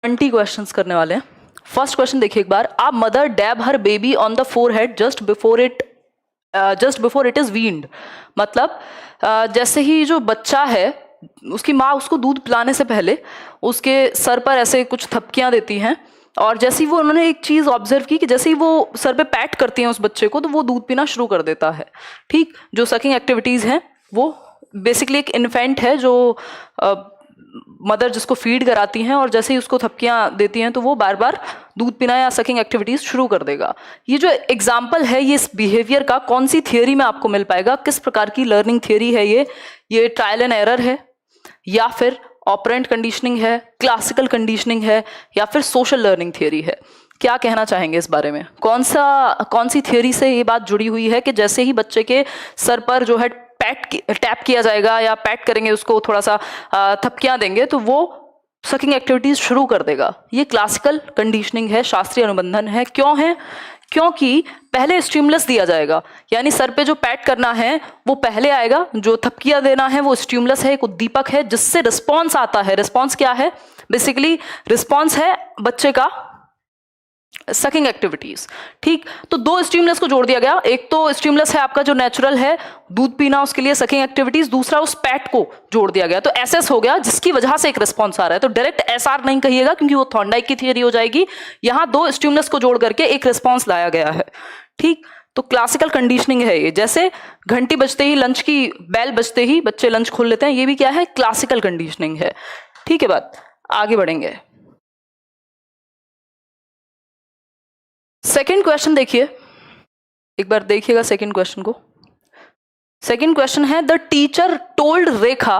20 questions करने वाले हैं। फर्स्ट क्वेश्चन देखिए एक बार। A mother dab her baby on the forehead just before it is weaned. मतलब जैसे ही जो बच्चा है उसकी माँ उसको दूध पिलाने से पहले उसके सर पर ऐसे कुछ थपकियां देती हैं, और जैसे ही वो उन्होंने एक चीज ऑब्जर्व की कि जैसे ही वो सर पे पैट करती हैं उस बच्चे को तो वो दूध पीना शुरू कर देता है। ठीक, जो सकिंग एक्टिविटीज हैं वो बेसिकली एक इन्फेंट है जो मदर जिसको फीड कराती हैं, और जैसे ही उसको थपकियां देती हैं तो वो बार बार दूध पीना या सकिंग एक्टिविटीज शुरू कर देगा। ये जो एग्जाम्पल है ये इस बिहेवियर का कौन सी थियोरी में आपको मिल पाएगा, किस प्रकार की लर्निंग थियोरी है ये ट्रायल एंड एरर है, या फिर ऑपरेंट कंडीशनिंग है, क्लासिकल कंडीशनिंग है, या फिर सोशल लर्निंग थियोरी है? क्या कहना चाहेंगे इस बारे में? कौन सी थियोरी से ये बात जुड़ी हुई है कि जैसे ही बच्चे के सर पर जो है टैप किया जाएगा या पैट करेंगे, उसको थोड़ा सा थपकियां देंगे तो वो सकिंग एक्टिविटीज शुरू कर देगा? ये क्लासिकल कंडीशनिंग है, शास्त्रीय अनुबंधन है। क्यों है? क्योंकि पहले स्टिमुलस दिया जाएगा, यानी सर पे जो पैट करना है वो पहले आएगा, जो थपकियां देना है वो स्टिमुलस है, एक उद्दीपक है जिससे रिस्पॉन्स आता है। रिस्पॉन्स क्या है? बेसिकली रिस्पॉन्स है बच्चे का सकिंग एक्टिविटीज। ठीक, तो दो स्टिमुलस को जोड़ दिया गया। एक तो स्टिमुलस है आपका जो नेचुरल है दूध पीना, उसके लिए सकिंग एक्टिविटीज, दूसरा उस पैट को जोड़ दिया गया, तो एसएस हो गया जिसकी वजह से एक रिस्पॉन्स आ रहा है। तो डायरेक्ट एसआर नहीं कहिएगा क्योंकि वो थॉर्नडाइक की थियरी हो जाएगी। यहां दो स्टिमुलस को जोड़ करके एक रिस्पॉन्स लाया गया है। ठीक, तो क्लासिकल कंडीशनिंग है ये। जैसे घंटी बजते ही, लंच की बेल बजते ही बच्चे लंच खोल लेते हैं, ये भी क्या है? क्लासिकल कंडीशनिंग है। ठीक है, बात आगे बढ़ेंगे। सेकेंड क्वेश्चन देखिए एक बार, देखिएगा सेकेंड क्वेश्चन को। सेकेंड क्वेश्चन है the teacher told Rekha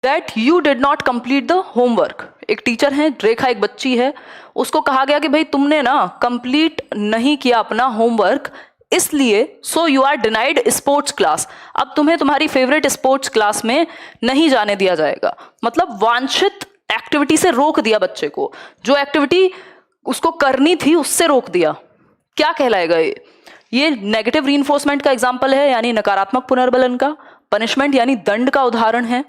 that you did not complete the homework. एक टीचर है, रेखा एक बच्ची है, उसको कहा गया कि भाई तुमने ना कंप्लीट नहीं किया अपना होमवर्क, इसलिए so you are denied sports class. अब तुम्हें तुम्हारी फेवरेट स्पोर्ट्स क्लास में नहीं जाने दिया जाएगा। मतलब वांछित एक्टिविटी से रोक दिया बच्चे को, जो एक्टिविटी उसको करनी थी उससे रोक दिया। क्या कहलाएगा ये नेगेटिव रीइंफोर्समेंट का एग्जाम्पल है, यानी नकारात्मक पुनर्बलन का। पनिशमेंट यानी दंड का उदाहरण है।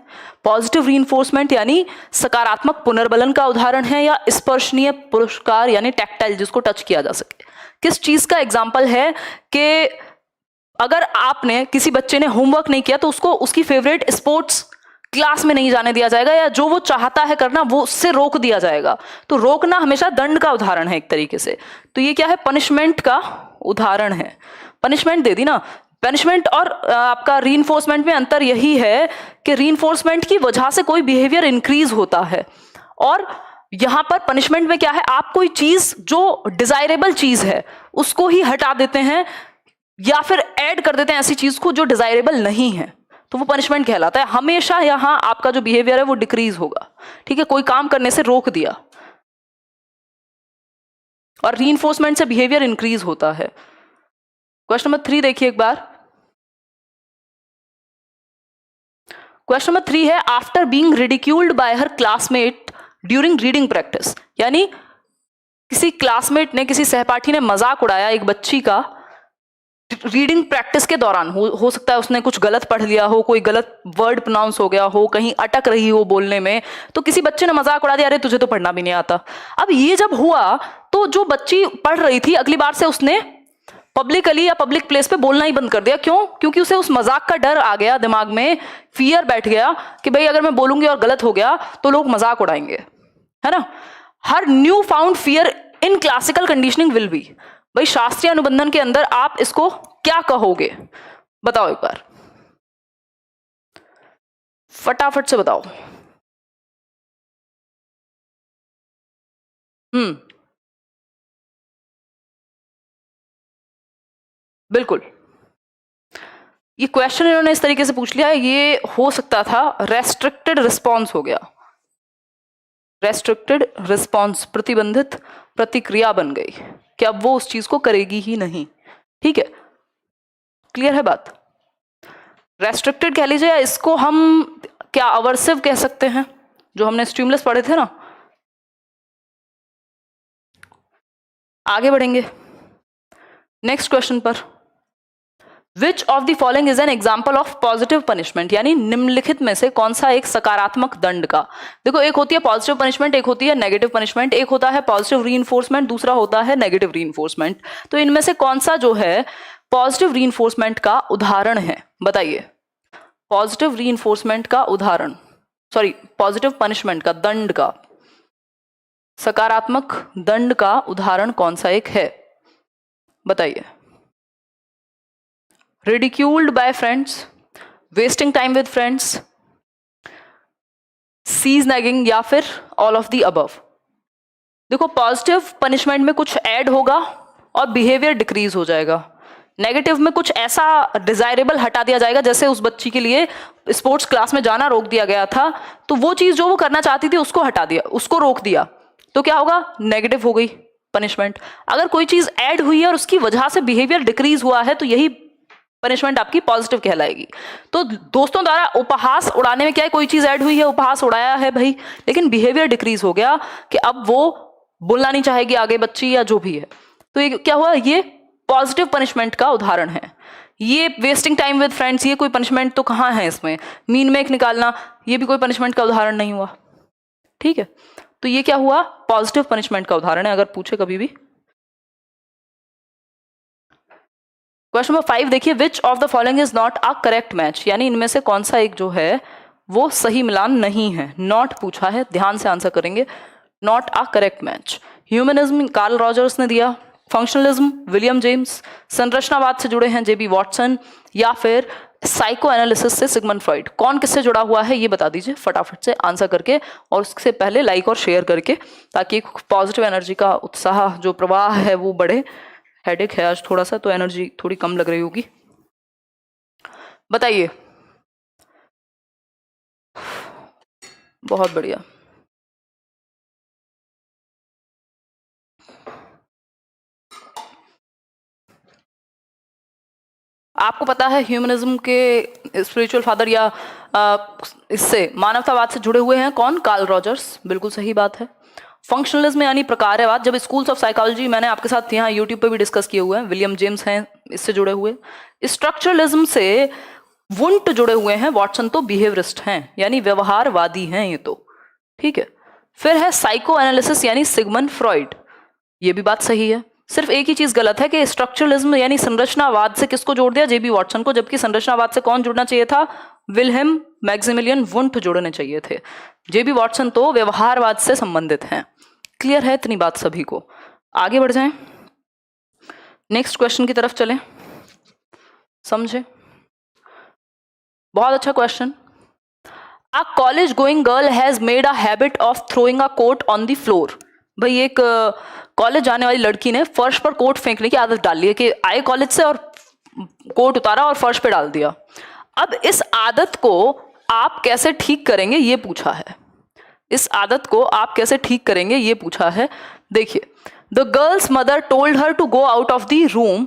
पॉजिटिव रीइंफोर्समेंट यानी सकारात्मक पुनर्बलन का उदाहरण है, या स्पर्शनीय पुरस्कार यानी टैक्टाइल, जिसको टच किया जा सके। किस चीज का एग्जाम्पल है कि अगर आपने, किसी बच्चे ने होमवर्क नहीं किया तो उसको उसकी फेवरेट स्पोर्ट्स क्लास में नहीं जाने दिया जाएगा, या जो वो चाहता है करना वो उससे रोक दिया जाएगा। तो रोकना हमेशा दंड का उदाहरण है एक तरीके से। तो ये क्या है? पनिशमेंट का उदाहरण है। पनिशमेंट दे दी ना। पनिशमेंट और आपका रीइंफोर्समेंट में अंतर यही है कि रीइंफोर्समेंट की वजह से कोई बिहेवियर इंक्रीज होता है, और यहां पर पनिशमेंट में क्या है? आप कोई चीज जो डिजायरेबल चीज है उसको ही हटा देते हैं, या फिर ऐड कर देते हैं ऐसी चीज को जो डिजायरेबल नहीं है, तो वो पनिशमेंट कहलाता है। हमेशा यहां आपका जो बिहेवियर है वो डिक्रीज होगा। ठीक है, कोई काम करने से रोक दिया, और रीइंफोर्समेंट से बिहेवियर इंक्रीज होता है। क्वेश्चन नंबर 3 देखिए एक बार। क्वेश्चन नंबर 3 है आफ्टर बीइंग रिडिक्यूल्ड बाय हर क्लासमेट ड्यूरिंग रीडिंग प्रैक्टिस। यानी किसी क्लासमेट ने, किसी सहपाठी ने मजाक उड़ाया एक बच्ची का रीडिंग प्रैक्टिस के दौरान। हो सकता है उसने कुछ गलत पढ़ लिया हो, कोई गलत वर्ड प्रोनाउंस हो गया हो, कहीं अटक रही हो बोलने में, तो किसी बच्चे ने मजाक उड़ा दिया, अरे तुझे तो पढ़ना भी नहीं आता। अब ये जब हुआ तो जो बच्ची पढ़ रही थी अगली बार से उसने पब्लिकली या पब्लिक प्लेस पे बोलना ही बंद कर दिया। क्यों? क्योंकि उसे उस मजाक का डर आ गया, दिमाग में फियर बैठ गया कि भाई अगर मैं बोलूंगी और गलत हो गया तो लोग मजाक उड़ाएंगे, है ना। हर new found fear in classical conditioning will be. भाई शास्त्रीय अनुबंधन के अंदर आप इसको क्या कहोगे? बताओ एक बार, फटाफट से बताओ। बिल्कुल, ये क्वेश्चन इन्होंने इस तरीके से पूछ लिया, ये हो सकता था रेस्ट्रिक्टेड रिस्पॉन्स हो गया। रेस्ट्रिक्टेड रिस्पॉन्स, प्रतिबंधित प्रतिक्रिया बन गई कि अब वो उस चीज को करेगी ही नहीं। ठीक है, क्लियर है बात? रेस्ट्रिक्टेड कह लीजिए, या इसको हम क्या अवर्सिव कह सकते हैं, जो हमने स्टिमुलस पढ़े थे ना। आगे बढ़ेंगे नेक्स्ट क्वेश्चन पर। Which of the following is an example of positive punishment, यानी निम्नलिखित में से कौन सा एक सकारात्मक दंड का। देखो, एक होती है पॉजिटिव पनिशमेंट, एक होती है नेगेटिव पनिशमेंट, एक होता है पॉजिटिव रीइंफोर्समेंट, दूसरा होता है नेगेटिव रीइंफोर्समेंट। तो इनमें से कौन सा जो है पॉजिटिव रीइंफोर्समेंट का उदाहरण है, बताइए। पॉजिटिव रीइंफोर्समेंट का उदाहरण, सॉरी पॉजिटिव पनिशमेंट का, दंड का, सकारात्मक दंड का उदाहरण कौन सा एक है, बताइए। Ridiculed by friends, wasting time with friends, cease nagging, या फिर ऑल ऑफ द अबव। देखो, पॉजिटिव पनिशमेंट में कुछ ऐड होगा और बिहेवियर डिक्रीज हो जाएगा। नेगेटिव में कुछ ऐसा डिजायरेबल हटा दिया जाएगा, जैसे उस बच्ची के लिए स्पोर्ट्स क्लास में जाना रोक दिया गया था, तो वो चीज जो वो करना चाहती थी उसको हटा दिया, उसको रोक दिया, तो क्या होगा, नेगेटिव हो गई पनिशमेंट। अगर कोई चीज ऐड हुई है और उसकी वजह से बिहेवियर डिक्रीज हुआ है, तो यही पनिशमेंट आपकी पॉजिटिव कहलाएगी। तो दोस्तों द्वारा उपहास उड़ाने में क्या है, कोई चीज ऐड हुई है, उपहास उड़ाया है भाई, लेकिन बिहेवियर डिक्रीज हो गया कि अब वो बोलना नहीं चाहेगी आगे बच्ची या जो भी है, तो ये क्या हुआ, ये पॉजिटिव पनिशमेंट का उदाहरण है। ये वेस्टिंग टाइम विद फ्रेंड्स, ये कोई पनिशमेंट तो कहाँ है इसमें, मीन में एक निकालना, ये भी कोई पनिशमेंट का उदाहरण नहीं हुआ, ठीक है। तो ये क्या हुआ, पॉजिटिव पनिशमेंट का उदाहरण है, अगर पूछे कभी भी। क्वेश्चन नंबर 5 देखिए, which of the following is not a correct match, यानी इनमें से कौन सा एक जो है वो सही मिलान नहीं है। नॉट पूछा है, ध्यान से आंसर करेंगे। Not a correct match, humanism Karl Rogers ने दिया, फंक्शनलिज्म विलियम जेम्स, संरचनावाद से जुड़े हैं जेबी वॉटसन, या फिर साइको एनालिसिस से सिगमंड फ्रॉइड। कौन किससे जुड़ा हुआ है ये बता दीजिए फटाफट से आंसर करके, और उससे पहले लाइक और शेयर करके, ताकि पॉजिटिव एनर्जी का उत्साह जो प्रवाह है वो बढ़े। हेडेक है आज थोड़ा सा, तो एनर्जी थोड़ी कम लग रही होगी, बताइए। बहुत बढ़िया, आपको पता है ह्यूमनिज्म के स्पिरिचुअल फादर या इससे मानवतावाद से जुड़े हुए हैं कौन, कार्ल रॉजर्स, बिल्कुल सही बात है। फंक्शनलिज्म यानी प्रकारवाद, जब स्कूल्स ऑफ साइकोलॉजी मैंने आपके साथ यहाँ यूट्यूब पे भी डिस्कस किए हुए हैं, विलियम जेम्स हैं इससे जुड़े हुए। स्ट्रक्चरलिज्म से वुंट जुड़े हुए हैं, वॉटसन तो बिहेवियरिस्ट हैं, यानी व्यवहारवादी हैं ये तो, ठीक है। फिर है साइको एनालिसिस यानी सिगमंड फ्रॉइड, ये भी बात सही है। सिर्फ एक ही चीज गलत है कि स्ट्रक्चरलिज्म यानी संरचनावाद से किसको जोड़ दिया, जेबी वॉटसन को, जबकि संरचनावाद से कौन जुड़ना चाहिए था, विल्हेम मैक्सिमिलियन वुंट जुड़ने चाहिए थे। जेबी वॉटसन तो व्यवहारवाद से संबंधित हैं। क्लियर है इतनी बात सभी को, आगे बढ़ जाएं, नेक्स्ट क्वेश्चन की तरफ चलें, समझे। बहुत अच्छा question. A college going girl has made a habit of throwing a coat on the floor. भाई एक कॉलेज जाने वाली लड़की ने फर्श पर कोट फेंकने की आदत डाल ली है, कि आए कॉलेज से और कोट उतारा और फर्श पे डाल दिया। अब इस आदत को आप कैसे ठीक करेंगे ये पूछा है, इस आदत को आप कैसे ठीक करेंगे ये पूछा है। देखिए, the girl's mother told her to go out of the room